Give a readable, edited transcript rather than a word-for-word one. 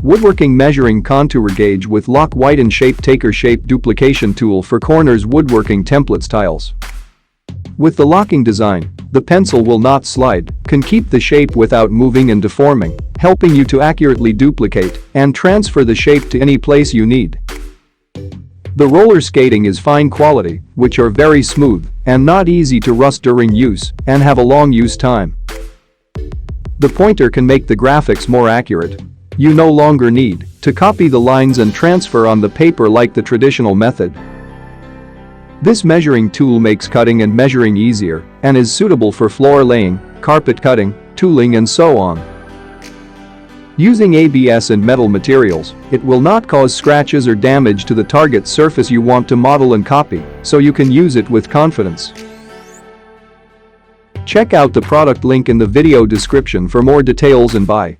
Woodworking Measuring Contour Gauge with Lock Widen Shape Taker Shape Duplication Tool for Corners Woodworking Templates Tiles. With the locking design, the pencil will not slide, can keep the shape without moving and deforming, helping you to accurately duplicate and transfer the shape to any place you need. The roller skating is fine quality, which are very smooth and not easy to rust during use and have a long use time. The pointer can make the graphics more accurate. You no longer need to copy the lines and transfer on the paper like the traditional method. This measuring tool makes cutting and measuring easier and is suitable for floor laying, carpet cutting, tooling and so on. Using ABS and metal materials, it will not cause scratches or damage to the target surface you want to model and copy, so you can use it with confidence. Check out the product link in the video description for more details and buy.